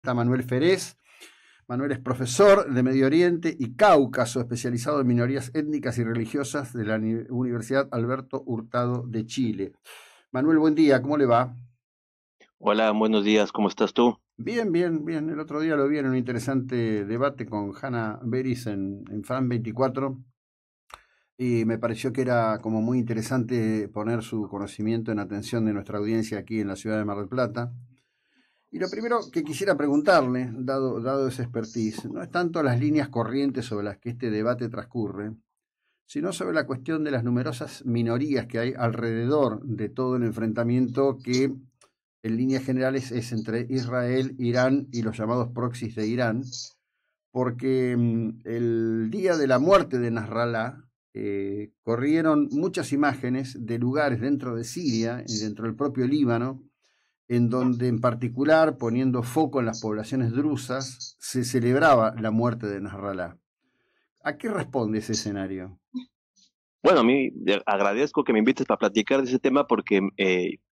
Está Manuel Ferez. Manuel es profesor de Medio Oriente y Cáucaso, especializado en minorías étnicas y religiosas de la Universidad Alberto Hurtado de Chile. Manuel, buen día, ¿cómo le va? Hola, buenos días, ¿cómo estás tú? Bien, bien, bien. El otro día lo vi en un interesante debate con Hanna Beris en FAN 24 y me pareció que era como muy interesante poner su conocimiento en atención de nuestra audiencia aquí en la ciudad de Mar del Plata. Y lo primero que quisiera preguntarle, dado ese expertise, no es tanto las líneas corrientes sobre las que este debate transcurre, sino sobre la cuestión de las numerosas minorías que hay alrededor de todo el enfrentamiento que en líneas generales es entre Israel, Irán y los llamados proxies de Irán, porque el día de la muerte de Nasrallah corrieron muchas imágenes de lugares dentro de Siria y dentro del propio Líbano en donde en particular, poniendo foco en las poblaciones drusas, se celebraba la muerte de Nasrallah. ¿A qué responde ese escenario? Bueno, a mí agradezco que me invites para platicar de ese tema porque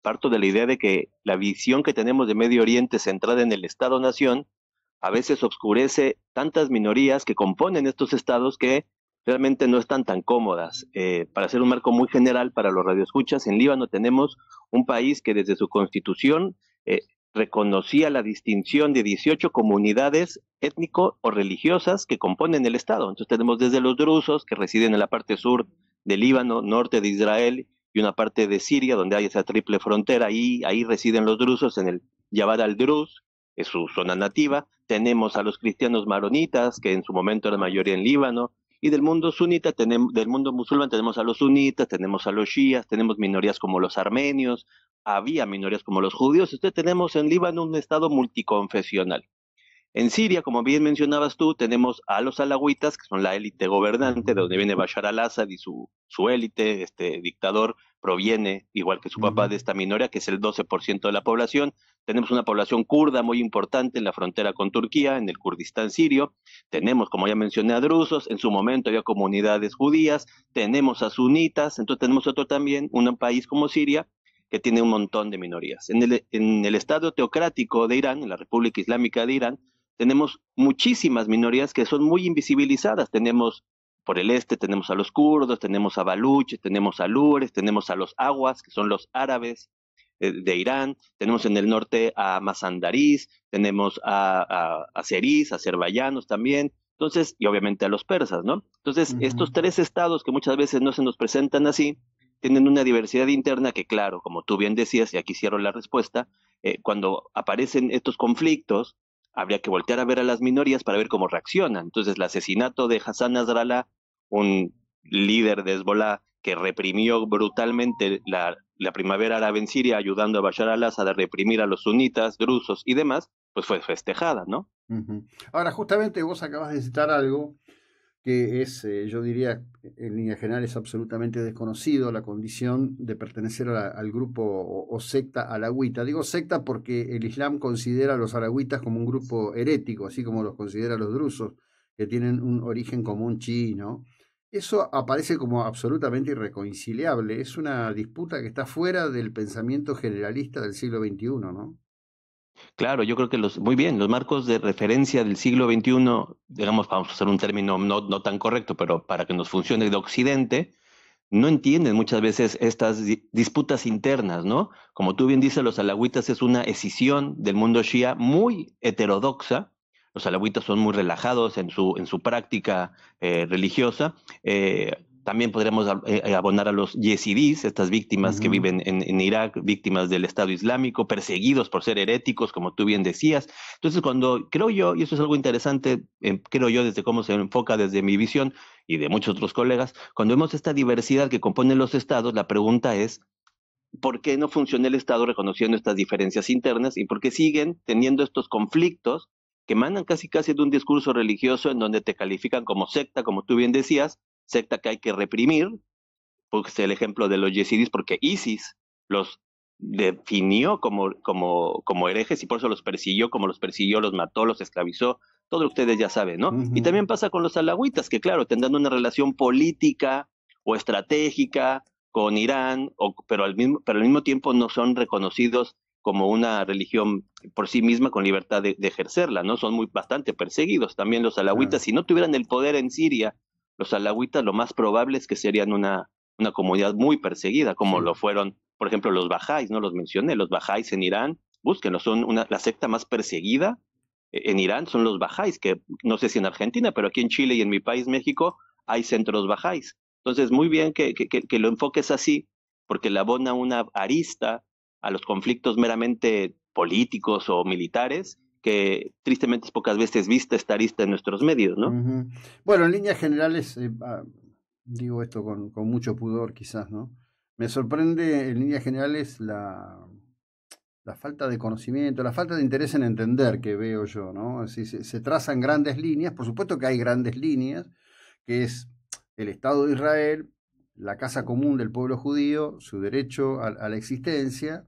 parto de la idea de que la visión que tenemos de Medio Oriente centrada en el Estado-Nación a veces oscurece tantas minorías que componen estos estados que realmente no están tan cómodas. Para hacer un marco muy general para los radioescuchas, en Líbano tenemos un país que desde su constitución eh, reconocía la distinción de 18 comunidades étnico o religiosas que componen el estado. Entonces tenemos desde los drusos que residen en la parte sur de Líbano, norte de Israel y una parte de Siria donde hay esa triple frontera. Ahí residen los drusos en el Jabal al-Druz, es su zona nativa. Tenemos a los cristianos maronitas, que en su momento era mayoría en Líbano, y del mundo sunita, del mundo musulmán tenemos a los sunitas, tenemos a los shias, tenemos minorías como los armenios, había minorías como los judíos. Entonces tenemos en Líbano un estado multiconfesional. En Siria, como bien mencionabas tú, tenemos a los alawitas, que son la élite gobernante, de donde viene Bashar al-Assad y su élite, este dictador, proviene, igual que su papá, de esta minoría, que es el 12% de la población. Tenemos una población kurda muy importante en la frontera con Turquía, en el Kurdistán sirio. Tenemos, como ya mencioné, a drusos, en su momento había comunidades judías, tenemos a sunitas, entonces tenemos otro también, un país como Siria, que tiene un montón de minorías. En el Estado teocrático de Irán, en la República Islámica de Irán, tenemos muchísimas minorías que son muy invisibilizadas. Tenemos por el este, tenemos a los kurdos, tenemos a baluches, tenemos a lures, tenemos a los aguas, que son los árabes de Irán, tenemos en el norte a mazandarís, tenemos a azeríes, azerbaiyanos también, entonces, y obviamente a los persas, ¿no? Entonces, Uh -huh. estos tres estados que muchas veces no se nos presentan así, tienen una diversidad interna que, claro, como tú bien decías, y aquí cierro la respuesta, cuando aparecen estos conflictos, habría que voltear a ver a las minorías para ver cómo reaccionan. Entonces, el asesinato de Hassan Nasrallah, un líder de Hezbollah que reprimió brutalmente la primavera árabe en Siria, ayudando a Bashar al-Assad a reprimir a los sunitas, drusos y demás, pues fue festejada, ¿no? Uh -huh. Ahora, justamente vos acabas de citar algo que es, yo diría, en línea general es absolutamente desconocido, la condición de pertenecer al grupo o secta alawita. Digo secta porque el Islam considera a los alawitas como un grupo herético, así como los considera a los drusos, que tienen un origen común chino. Eso aparece como absolutamente irreconciliable. Es una disputa que está fuera del pensamiento generalista del siglo XXI, ¿no? Claro, yo creo que muy bien, los marcos de referencia del siglo XXI, digamos, vamos a usar un término no tan correcto, pero para que nos funcione de Occidente, no entienden muchas veces estas disputas internas, ¿no? Como tú bien dices, los alawitas es una escisión del mundo shia muy heterodoxa. Los alawitas son muy relajados en su práctica religiosa. También podríamos abonar a los yezidís, estas Uh víctimas que -huh. viven en Irak, víctimas del Estado Islámico, perseguidos por ser heréticos, como tú bien decías. Entonces, cuando creo yo, y eso es algo interesante, creo yo desde cómo se enfoca desde mi visión y de muchos otros colegas, cuando vemos esta diversidad que componen los estados, la pregunta es, ¿por qué no funciona el Estado reconociendo estas diferencias internas y por qué siguen teniendo estos conflictos que emanan casi casi de un discurso religioso en donde te califican como secta, como tú bien decías, secta que hay que reprimir? Pues el ejemplo de los yezidis, porque ISIS los definió como herejes y por eso los persiguió, como los persiguió, los mató, los esclavizó, todo lo que ustedes ya saben, ¿no? Uh Y -huh. también pasa con los alawitas, que claro, tendrán una relación política o estratégica con Irán, pero al mismo tiempo no son reconocidos como una religión por sí misma con libertad de ejercerla, ¿no? Son bastante perseguidos. También los alawitas, Claro, si no tuvieran el poder en Siria, los alawitas lo más probable es que serían una comunidad muy perseguida, como sí. lo fueron, por ejemplo, los bajáis, no los mencioné, los bajáis en Irán, búsquenlos, son la secta más perseguida en Irán, son los bajáis, que no sé si en Argentina, pero aquí en Chile y en mi país, México, hay centros bajáis. Entonces, muy bien que lo enfoques así, porque le abona una arista a los conflictos meramente políticos o militares, que tristemente es pocas veces vista esta arista en nuestros medios, ¿no? Ujú. Bueno, en líneas generales, digo esto con mucho pudor quizás, ¿no? Me sorprende en líneas generales la falta de conocimiento, la falta de interés en entender que veo yo, ¿no? Así se trazan grandes líneas, por supuesto que hay grandes líneas, que es el Estado de Israel, la casa común del pueblo judío, su derecho a la existencia,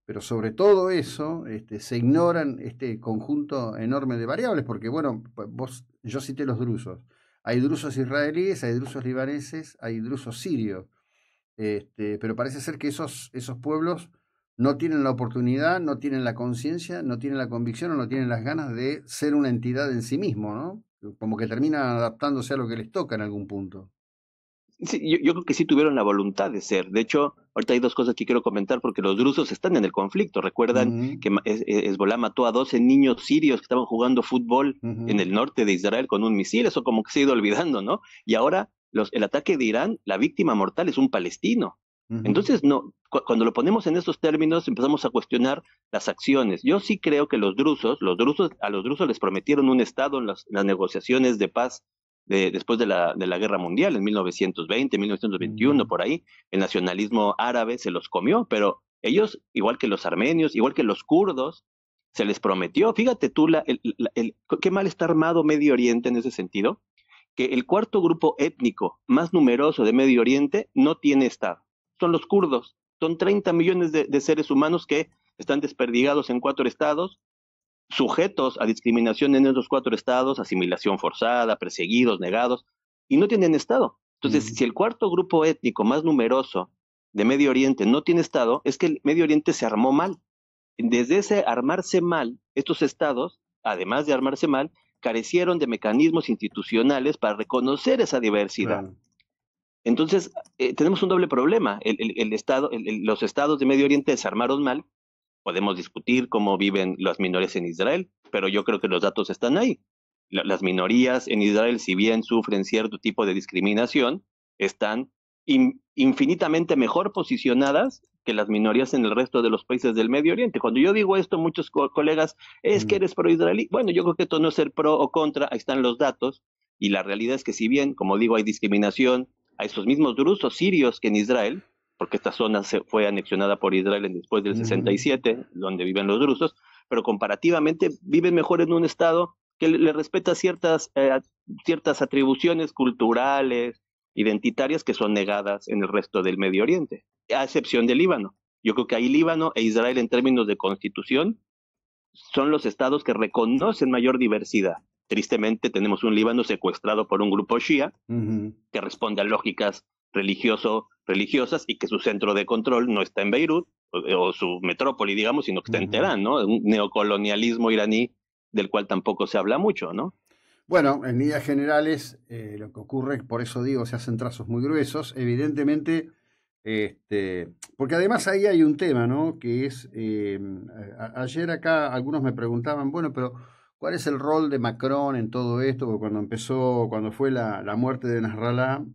pero sobre todo eso se ignoran este conjunto enorme de variables, porque bueno, yo cité los drusos, hay drusos israelíes, hay drusos libaneses, hay drusos sirios, pero parece ser que esos pueblos no tienen la oportunidad, no tienen la conciencia, no tienen la convicción o no tienen las ganas de ser una entidad en sí mismo, ¿no? Como que terminan adaptándose a lo que les toca en algún punto. Sí, yo creo que sí tuvieron la voluntad de ser. De hecho, ahorita hay dos cosas que quiero comentar porque los drusos están en el conflicto. Recuerdan Ujú, que Hezbollah mató a 12 niños sirios que estaban jugando fútbol en ujú, el norte de Israel con un misil. Eso como que se ha ido olvidando, ¿no? Y ahora el ataque de Irán, la víctima mortal es un palestino. ujú, Entonces, no, cuando lo ponemos en estos términos, empezamos a cuestionar las acciones. Yo sí creo que a los drusos les prometieron un estado en las negociaciones de paz después de la Guerra Mundial, en 1920, 1921, ujú, por ahí, el nacionalismo árabe se los comió, pero ellos, igual que los armenios, igual que los kurdos, se les prometió, fíjate tú, qué mal está armado Medio Oriente en ese sentido, que el cuarto grupo étnico más numeroso de Medio Oriente no tiene Estado, son los kurdos, son 30 millones de seres humanos que están desperdigados en 4 estados, sujetos a discriminación en esos 4 estados, asimilación forzada, perseguidos, negados, y no tienen Estado. Entonces, ujú, si el cuarto grupo étnico más numeroso de Medio Oriente no tiene Estado, es que el Medio Oriente se armó mal. Desde ese armarse mal, estos estados, además de armarse mal, carecieron de mecanismos institucionales para reconocer esa diversidad. claro. Entonces, tenemos un doble problema. Los estados de Medio Oriente se armaron mal. Podemos discutir cómo viven las minorías en Israel, pero yo creo que los datos están ahí. Las minorías en Israel, si bien sufren cierto tipo de discriminación, están infinitamente mejor posicionadas que las minorías en el resto de los países del Medio Oriente. Cuando yo digo esto, muchos colegas, es que Mm, eres pro-israelí. Bueno, yo creo que esto no es ser pro o contra, ahí están los datos, y la realidad es que si bien, como digo, hay discriminación a esos mismos drusos sirios que en Israel, porque esta zona fue anexionada por Israel después del ujú. 67, donde viven los drusos, pero comparativamente viven mejor en un estado que le respeta ciertas atribuciones culturales, identitarias que son negadas en el resto del Medio Oriente, a excepción de Líbano. Yo creo que ahí Líbano e Israel en términos de constitución son los estados que reconocen mayor diversidad. Tristemente tenemos un Líbano secuestrado por un grupo shia Ujú, que responde a lógicas religiosas y que su centro de control no está en Beirut o su metrópoli, digamos, sino que está en ujú. Teherán, ¿no? Un neocolonialismo iraní del cual tampoco se habla mucho, ¿no? Bueno, en líneas generales, lo que ocurre, por eso digo, se hacen trazos muy gruesos, evidentemente, porque además ahí hay un tema, ¿no? Que es, ayer acá algunos me preguntaban, bueno, pero ¿cuál es el rol de Macron en todo esto? Porque cuando fue la muerte de Nasrallah,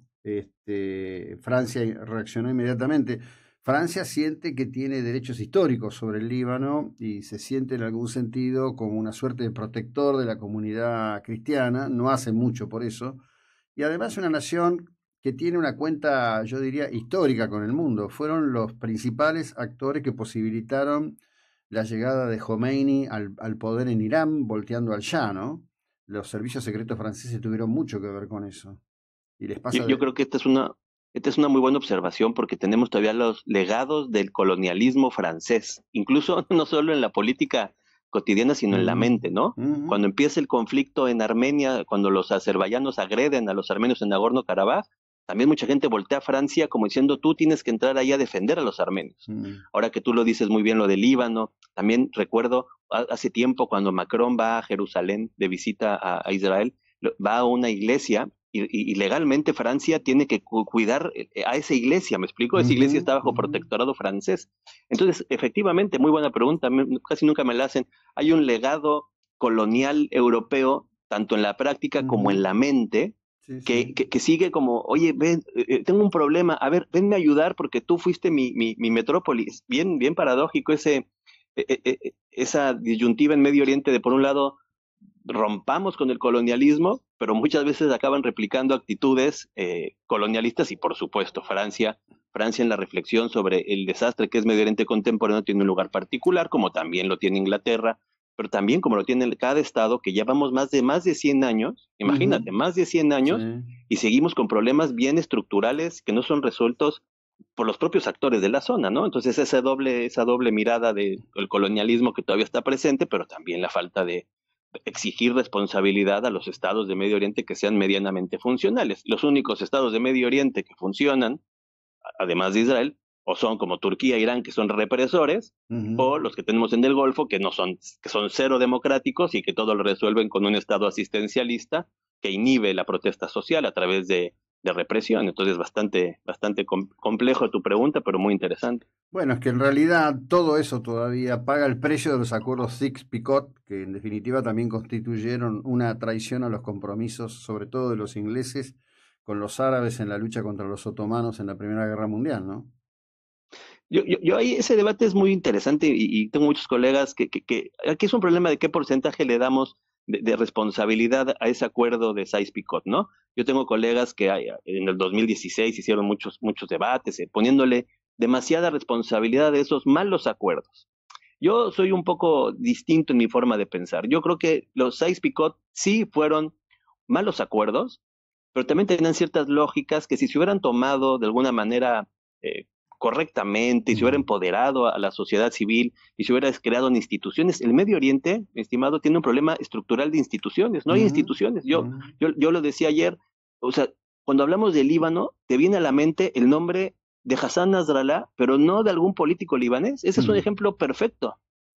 Francia reaccionó inmediatamente. Francia siente que tiene derechos históricos sobre el Líbano y se siente en algún sentido como una suerte de protector de la comunidad cristiana, no hace mucho por eso, y además es una nación que tiene una cuenta, yo diría, histórica con el mundo. Fueron los principales actores que posibilitaron la llegada de Khomeini al poder en Irán, volteando al Shah, ¿no? Los servicios secretos franceses tuvieron mucho que ver con eso. Y les Yo, pasa yo de... creo que esta es una muy buena observación porque tenemos todavía los legados del colonialismo francés, incluso no solo en la política cotidiana, sino en la Ujú, mente, ¿no? ujú, Cuando empieza el conflicto en Armenia, cuando los azerbaiyanos agreden a los armenios en Nagorno-Karabaj, también mucha gente voltea a Francia como diciendo, tú tienes que entrar ahí a defender a los armenios. Ahora que tú lo dices muy bien lo de Líbano, también recuerdo hace tiempo cuando Macron va a Jerusalén de visita a Israel, va a una iglesia y legalmente Francia tiene que cuidar a esa iglesia, ¿me explico? Esa iglesia está bajo protectorado francés. Entonces, efectivamente, muy buena pregunta, casi nunca me la hacen. Hay un legado colonial europeo, tanto en la práctica como en la mente, sí, que, sí. que sigue como, oye, ven, tengo un problema, a ver, venme a ayudar porque tú fuiste mi metrópolis. Bien, bien paradójico esa disyuntiva en Medio Oriente de, por un lado, rompamos con el colonialismo, pero muchas veces acaban replicando actitudes colonialistas y, por supuesto, Francia en la reflexión sobre el desastre que es Medio Oriente contemporáneo tiene un lugar particular, como también lo tiene Inglaterra, pero también como lo tiene cada estado, que llevamos más de 100 años, imagínate, más de 100 Sí. años, y seguimos con problemas bien estructurales que no son resueltos por los propios actores de la zona, ¿no? Entonces esa doble mirada del colonialismo que todavía está presente, pero también la falta de exigir responsabilidad a los estados de Medio Oriente que sean medianamente funcionales. Los únicos estados de Medio Oriente que funcionan, además de Israel, o son como Turquía e Irán, que son represores, o los que tenemos en el Golfo, que son cero democráticos y que todo lo resuelven con un estado asistencialista que inhibe la protesta social a través de represión. Entonces, bastante complejo tu pregunta, pero muy interesante. Bueno, es que en realidad todo eso todavía paga el precio de los acuerdos Sykes-Picot, que en definitiva también constituyeron una traición a los compromisos, sobre todo de los ingleses, con los árabes en la lucha contra los otomanos en la Primera Guerra Mundial, ¿no? Yo ahí ese debate es muy interesante y tengo muchos colegas que aquí es un problema de qué porcentaje le damos de responsabilidad a ese acuerdo de Sykes-Picot, ¿no? Yo tengo colegas que en el 2016 hicieron muchos debates poniéndole demasiada responsabilidad de esos malos acuerdos. Yo soy un poco distinto en mi forma de pensar. Yo creo que los Sykes-Picot sí fueron malos acuerdos, pero también tenían ciertas lógicas que si se hubieran tomado de alguna manera eh, correctamente y se hubiera empoderado a la sociedad civil y se hubiera creado instituciones. El Medio Oriente, mi estimado, tiene un problema estructural de instituciones. No hay instituciones. Yo lo decía ayer, o sea, cuando hablamos de Líbano, te viene a la mente el nombre de Hassan Nasrallah, pero no de algún político libanés. Ese es un ejemplo perfecto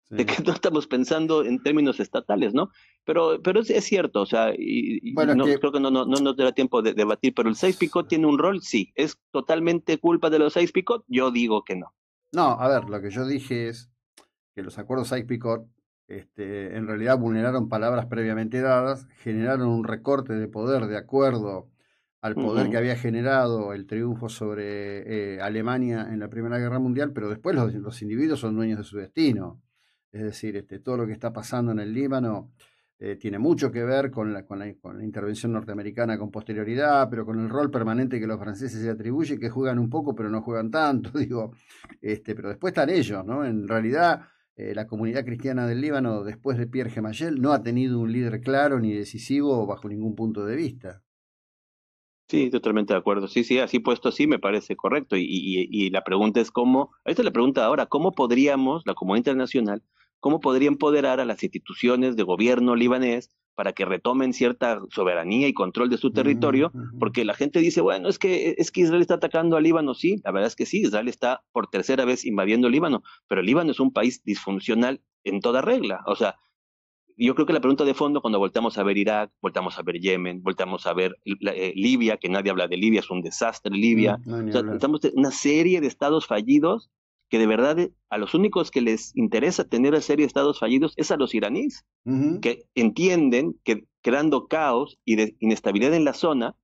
de que no estamos pensando en términos estatales, ¿no? Pero es cierto, o sea, Bueno, es no, que creo que no nos dará tiempo de debatir, pero el seis picot tiene un rol, sí. ¿Es totalmente culpa de los seis picot? Yo digo que no. no, a ver, lo que yo dije es que los acuerdos Sykes-Picot en realidad vulneraron palabras previamente dadas, generaron un recorte de poder de acuerdo al poder que había generado el triunfo sobre Alemania en la Primera Guerra Mundial, pero después los individuos son dueños de su destino. Es decir, todo lo que está pasando en el Líbano tiene mucho que ver con la intervención norteamericana con posterioridad, pero con el rol permanente que los franceses se atribuyen, que juegan un poco, pero no juegan tanto, digo, pero después están ellos, ¿no? En realidad, la comunidad cristiana del Líbano, después de Pierre Gemayel, no ha tenido un líder claro ni decisivo bajo ningún punto de vista. Sí, totalmente de acuerdo. Sí, sí, así puesto sí me parece correcto. Y la pregunta es cómo, esta es la pregunta ahora, ¿cómo podríamos, la comunidad internacional, cómo podría empoderar a las instituciones de gobierno libanés para que retomen cierta soberanía y control de su territorio? Porque la gente dice, bueno, es que Israel está atacando al Líbano. Sí, la verdad es que sí, Israel está por tercera vez invadiendo el Líbano, pero el Líbano es un país disfuncional en toda regla. O sea, yo creo que la pregunta de fondo, cuando voltamos a ver Irak, voltamos a ver Yemen, voltamos a ver Libia, que nadie habla de Libia, es un desastre Libia. No hay ni O sea, hablar. estamos en una serie de estados fallidos que de verdad a los únicos que les interesa tener a serie de estados fallidos es a los iraníes, que entienden que creando caos y de inestabilidad en la zona,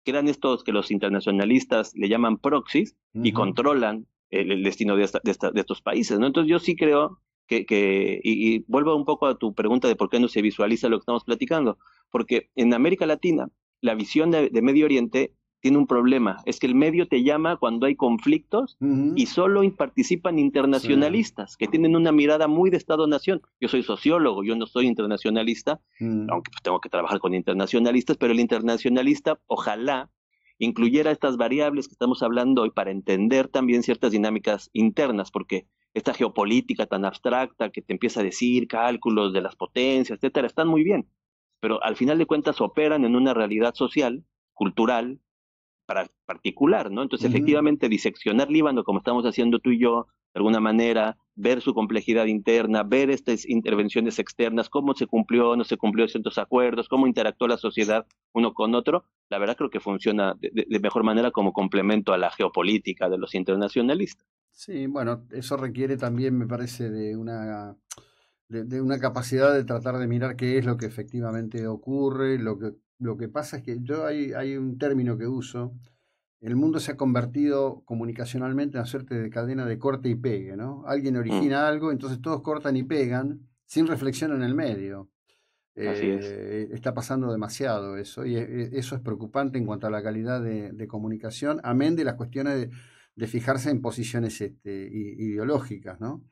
crean estos que los internacionalistas le llaman proxies y controlan el destino de estos países, ¿no? Entonces yo sí creo y vuelvo un poco a tu pregunta de por qué no se visualiza lo que estamos platicando, porque en América Latina la visión de Medio Oriente tiene un problema, es que el medio te llama cuando hay conflictos y solo participan Sí. internacionalistas que tienen una mirada muy de Estado-Nación. Yo soy sociólogo, yo no soy internacionalista, aunque pues tengo que trabajar con internacionalistas, pero el internacionalista ojalá incluyera estas variables que estamos hablando hoy para entender también ciertas dinámicas internas, porque esta geopolítica tan abstracta que te empieza a decir cálculos de las potencias, etcétera, están muy bien, pero al final de cuentas operan en una realidad social, cultural, particular, ¿no? Entonces, Ujú. efectivamente, diseccionar Líbano, como estamos haciendo tú y yo, de alguna manera, ver su complejidad interna, ver estas intervenciones externas, cómo se cumplió, no se cumplió ciertos acuerdos, cómo interactuó la sociedad uno con otro, la verdad creo que funciona de mejor manera como complemento a la geopolítica de los internacionalistas. Sí, bueno, eso requiere también, me parece, de una capacidad de tratar de mirar qué es lo que efectivamente ocurre. Lo que pasa es que hay un término que uso. El mundo se ha convertido comunicacionalmente en una suerte de cadena de corte y pegue, ¿no? Alguien Mm, origina algo, entonces todos cortan y pegan sin reflexión en el medio. así es. Está pasando demasiado eso, y eso es preocupante en cuanto a la calidad de comunicación, amén de las cuestiones de fijarse en posiciones ideológicas, ¿no?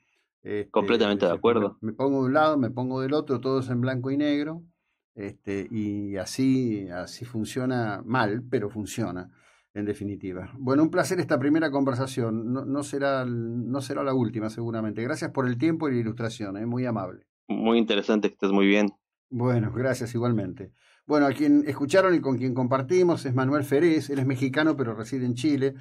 Completamente de acuerdo. Me pongo de un lado, me pongo del otro, todo es en blanco y negro, y así funciona mal, pero funciona, en definitiva. Bueno, un placer esta primera conversación, no será la última seguramente. Gracias por el tiempo y la ilustración, muy amable. Muy interesante, que estés muy bien. Bueno, gracias igualmente. Bueno, a quien escucharon y con quien compartimos es Manuel Ferez, él es mexicano pero reside en Chile.